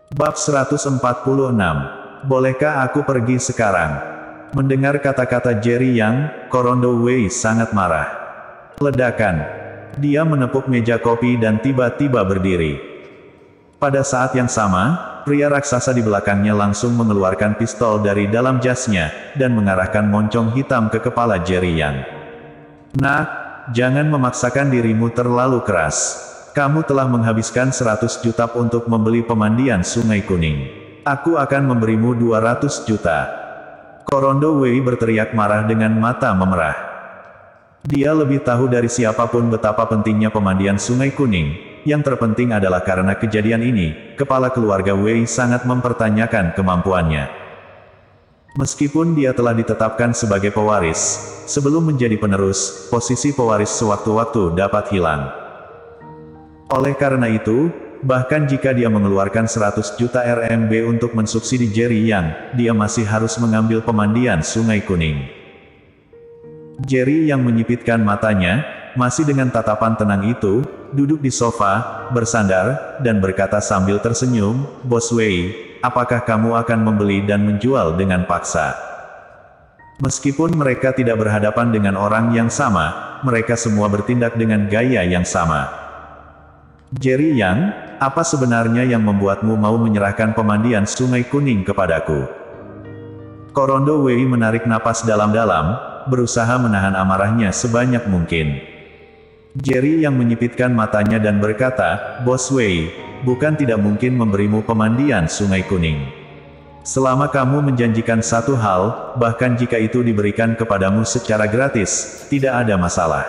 Bab 146. Bolehkah aku pergi sekarang? Mendengar kata-kata Jerry Yang, Korondo Wei sangat marah. Ledakan. Dia menepuk meja kopi dan tiba-tiba berdiri. Pada saat yang sama, pria raksasa di belakangnya langsung mengeluarkan pistol dari dalam jasnya, dan mengarahkan moncong hitam ke kepala Jerry Yang. Nah, jangan memaksakan dirimu terlalu keras. Kamu telah menghabiskan 100 juta untuk membeli pemandian Sungai Kuning. Aku akan memberimu 200 juta. Korondo Wei berteriak marah dengan mata memerah. Dia lebih tahu dari siapapun betapa pentingnya pemandian Sungai Kuning. Yang terpenting adalah karena kejadian ini, kepala keluarga Wei sangat mempertanyakan kemampuannya. Meskipun dia telah ditetapkan sebagai pewaris, sebelum menjadi penerus, posisi pewaris sewaktu-waktu dapat hilang. Oleh karena itu, bahkan jika dia mengeluarkan 100 juta RMB untuk mensubsidi Jerry Yang, dia masih harus mengambil pemandian Sungai Kuning. Jerry Yang menyipitkan matanya, masih dengan tatapan tenang itu, duduk di sofa, bersandar, dan berkata sambil tersenyum, "Bos Wei, apakah kamu akan membeli dan menjual dengan paksa?" Meskipun mereka tidak berhadapan dengan orang yang sama, mereka semua bertindak dengan gaya yang sama. Jerry Yang, apa sebenarnya yang membuatmu mau menyerahkan pemandian Sungai Kuning kepadaku? Korondo Wei menarik napas dalam-dalam, berusaha menahan amarahnya sebanyak mungkin. Jerry Yang menyipitkan matanya dan berkata, "Bos Wei, bukan tidak mungkin memberimu pemandian Sungai Kuning. Selama kamu menjanjikan satu hal, bahkan jika itu diberikan kepadamu secara gratis, tidak ada masalah."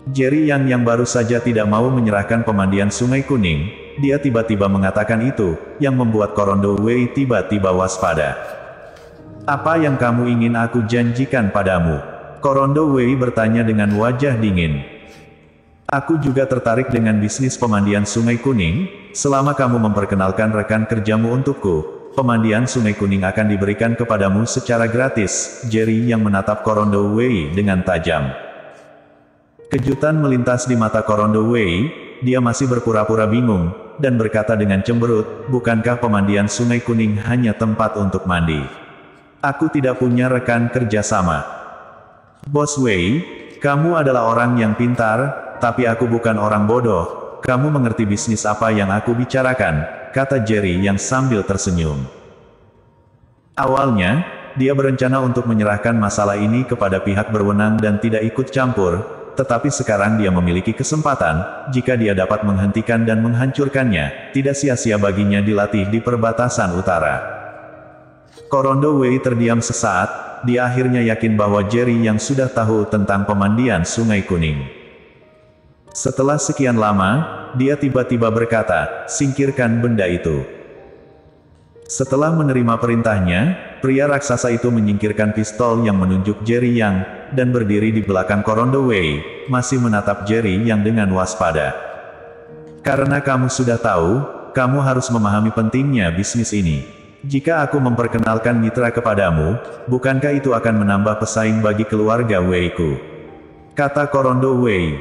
Jerry yang baru saja tidak mau menyerahkan pemandian Sungai Kuning, dia tiba-tiba mengatakan itu, yang membuat Korondo Wei tiba-tiba waspada. "Apa yang kamu ingin aku janjikan padamu?" Korondo Wei bertanya dengan wajah dingin. "Aku juga tertarik dengan bisnis pemandian Sungai Kuning, selama kamu memperkenalkan rekan kerjamu untukku, pemandian Sungai Kuning akan diberikan kepadamu secara gratis." Jerry yang menatap Korondo Wei dengan tajam. Kejutan melintas di mata Korondo Wei, dia masih berpura-pura bingung, dan berkata dengan cemberut, "Bukankah pemandian Sungai Kuning hanya tempat untuk mandi? Aku tidak punya rekan kerja sama." "Bos Wei, kamu adalah orang yang pintar, tapi aku bukan orang bodoh. Kamu mengerti bisnis apa yang aku bicarakan," kata Jerry yang sambil tersenyum. Awalnya, dia berencana untuk menyerahkan masalah ini kepada pihak berwenang dan tidak ikut campur, tetapi sekarang dia memiliki kesempatan, jika dia dapat menghentikan dan menghancurkannya, tidak sia-sia baginya dilatih di perbatasan utara. Korondo Wei terdiam sesaat, dia akhirnya yakin bahwa Jerry yang sudah tahu tentang pemandian Sungai Kuning. Setelah sekian lama, dia tiba-tiba berkata, "Singkirkan benda itu." Setelah menerima perintahnya, pria raksasa itu menyingkirkan pistol yang menunjuk Jerry Yang, dan berdiri di belakang Korondo Wei, masih menatap Jerry Yang dengan waspada. "Karena kamu sudah tahu, kamu harus memahami pentingnya bisnis ini. Jika aku memperkenalkan mitra kepadamu, bukankah itu akan menambah pesaing bagi keluarga Wei-ku?" kata Korondo Wei.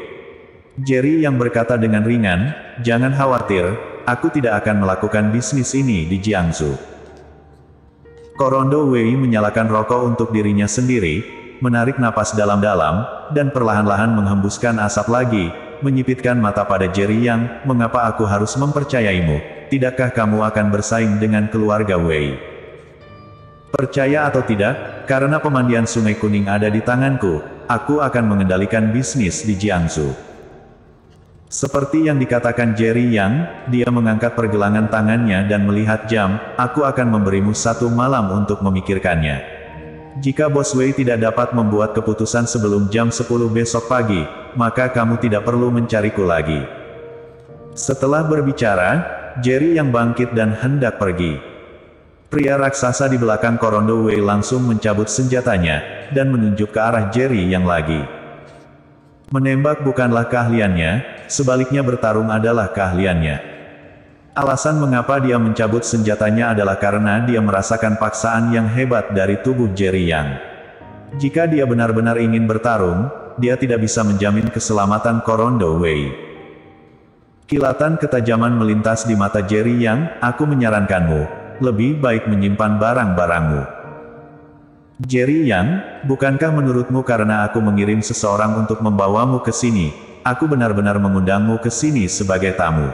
Jerry Yang berkata dengan ringan, "Jangan khawatir, aku tidak akan melakukan bisnis ini di Jiangsu." Korondo Wei menyalakan rokok untuk dirinya sendiri, menarik napas dalam-dalam, dan perlahan-lahan menghembuskan asap lagi, menyipitkan mata pada Jerry Yang, "Mengapa aku harus mempercayaimu? Tidakkah kamu akan bersaing dengan keluarga Wei?" "Percaya atau tidak, karena pemandian Sungai Kuning ada di tanganku, aku akan mengendalikan bisnis di Jiangsu." Seperti yang dikatakan Jerry Yang, dia mengangkat pergelangan tangannya dan melihat jam, "Aku akan memberimu 1 malam untuk memikirkannya. Jika Bos Wei tidak dapat membuat keputusan sebelum jam 10 besok pagi, maka kamu tidak perlu mencariku lagi." Setelah berbicara, Jerry Yang bangkit dan hendak pergi. Pria raksasa di belakang Korondo Wei langsung mencabut senjatanya, dan menunjuk ke arah Jerry Yang lagi. Menembak bukanlah keahliannya, sebaliknya bertarung adalah keahliannya. Alasan mengapa dia mencabut senjatanya adalah karena dia merasakan paksaan yang hebat dari tubuh Jerry Yang. Jika dia benar-benar ingin bertarung, dia tidak bisa menjamin keselamatan Korondo Wei. Kilatan ketajaman melintas di mata Jerry Yang, aku menyarankanmu, lebih baik menyimpan barang-barangmu. Jerry Yang, bukankah menurutmu karena aku mengirim seseorang untuk membawamu ke sini, aku benar-benar mengundangmu ke sini sebagai tamu?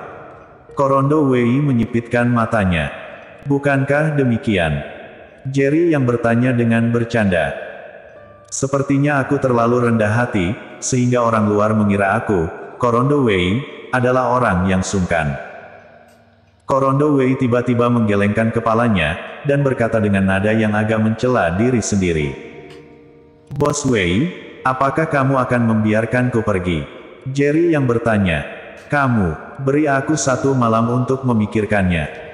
Korondo Wei menyipitkan matanya. Bukankah demikian? Jerry Yang bertanya dengan bercanda. Sepertinya aku terlalu rendah hati, sehingga orang luar mengira aku, Korondo Wei, adalah orang yang sungkan. Korondo Wei tiba-tiba menggelengkan kepalanya, dan berkata dengan nada yang agak mencela diri sendiri. Bos Wei, apakah kamu akan membiarkanku pergi? Jerry Yang bertanya. Kamu, beri aku 1 malam untuk memikirkannya.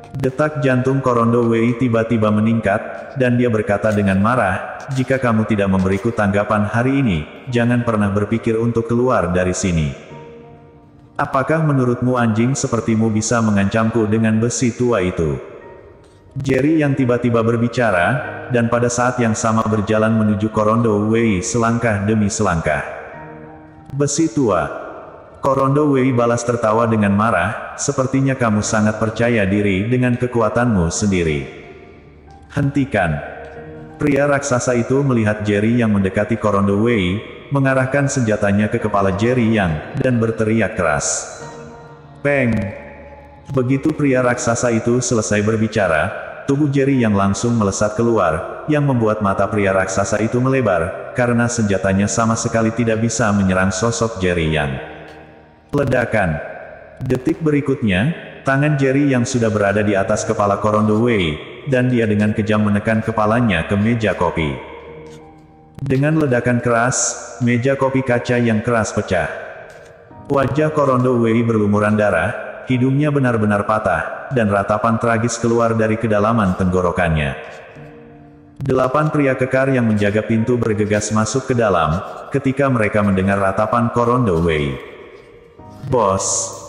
Detak jantung Korondo Wei tiba-tiba meningkat, dan dia berkata dengan marah, jika kamu tidak memberiku tanggapan hari ini, jangan pernah berpikir untuk keluar dari sini. Apakah menurutmu anjing sepertimu bisa mengancamku dengan besi tua itu? Jerry Yang tiba-tiba berbicara, dan pada saat yang sama berjalan menuju Korondo Wei selangkah demi selangkah. Besi tua. Korondo Wei balas tertawa dengan marah, sepertinya kamu sangat percaya diri dengan kekuatanmu sendiri. Hentikan. Pria raksasa itu melihat Jerry Yang mendekati Korondo Wei, mengarahkan senjatanya ke kepala Jerry Yang, dan berteriak keras. Peng! Begitu pria raksasa itu selesai berbicara, tubuh Jerry Yang langsung melesat keluar, yang membuat mata pria raksasa itu melebar, karena senjatanya sama sekali tidak bisa menyerang sosok Jerry Yang. Ledakan. Detik berikutnya, tangan Jerry Yang sudah berada di atas kepala Korondo Wei, dan dia dengan kejam menekan kepalanya ke meja kopi. Dengan ledakan keras, meja kopi kaca yang keras pecah. Wajah Korondo Wei berlumuran darah, hidungnya benar-benar patah, dan ratapan tragis keluar dari kedalaman tenggorokannya. 8 pria kekar yang menjaga pintu bergegas masuk ke dalam, ketika mereka mendengar ratapan Korondo Wei. Bos.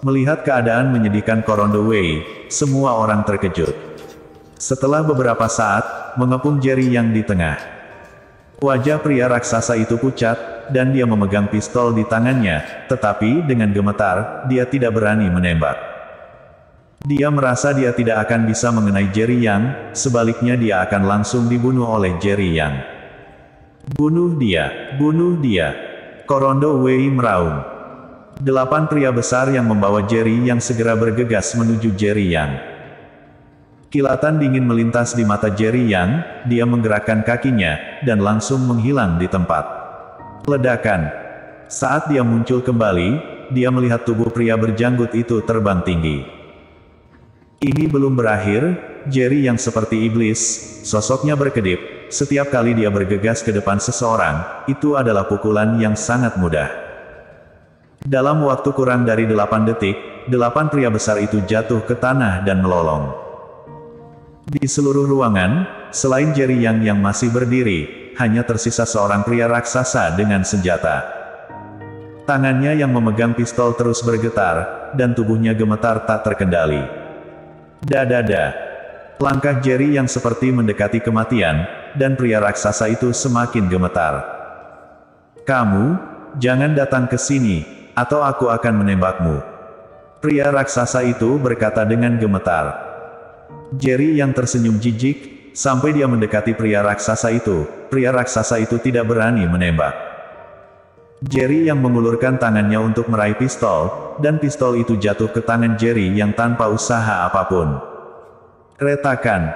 Melihat keadaan menyedihkan Korondo Wei, semua orang terkejut. Setelah beberapa saat, mengepung Jerry Yang di tengah. Wajah pria raksasa itu pucat, dan dia memegang pistol di tangannya, tetapi dengan gemetar, dia tidak berani menembak. Dia merasa dia tidak akan bisa mengenai Jerry Yang, sebaliknya dia akan langsung dibunuh oleh Jerry Yang. Bunuh dia, bunuh dia. Korondo Wei meraung. 8 pria besar yang membawa Jerry Yang segera bergegas menuju Jerry Yang. Kilatan dingin melintas di mata Jerry Yang, dia menggerakkan kakinya, dan langsung menghilang di tempat. Ledakan. Saat dia muncul kembali, dia melihat tubuh pria berjanggut itu terbang tinggi. Ini belum berakhir, Jerry Yang seperti iblis, sosoknya berkedip, setiap kali dia bergegas ke depan seseorang, itu adalah pukulan yang sangat mudah. Dalam waktu kurang dari 8 detik, 8 pria besar itu jatuh ke tanah dan melolong. Di seluruh ruangan, selain Jerry Yang masih berdiri, hanya tersisa seorang pria raksasa dengan senjata. Tangannya yang memegang pistol terus bergetar, dan tubuhnya gemetar tak terkendali. Dadada. Langkah Jerry Yang seperti mendekati kematian, dan pria raksasa itu semakin gemetar. Kamu, jangan datang ke sini, atau aku akan menembakmu. Pria raksasa itu berkata dengan gemetar. Jerry Yang tersenyum jijik, sampai dia mendekati pria raksasa itu tidak berani menembak. Jerry Yang mengulurkan tangannya untuk meraih pistol, dan pistol itu jatuh ke tangan Jerry Yang tanpa usaha apapun. Retakan.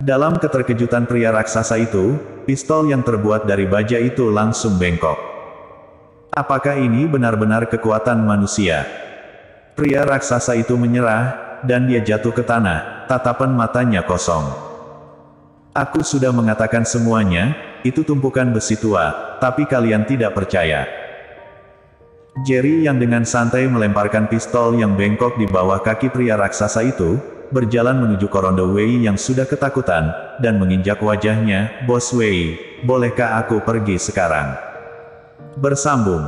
Dalam keterkejutan pria raksasa itu, pistol yang terbuat dari baja itu langsung bengkok. Apakah ini benar-benar kekuatan manusia? Pria raksasa itu menyerah, dan dia jatuh ke tanah, tatapan matanya kosong. Aku sudah mengatakan semuanya, itu tumpukan besi tua, tapi kalian tidak percaya. Jerry Yang dengan santai melemparkan pistol yang bengkok di bawah kaki pria raksasa itu, berjalan menuju Korondo Wei yang sudah ketakutan, dan menginjak wajahnya. Bos Wei, bolehkah aku pergi sekarang? Bersambung.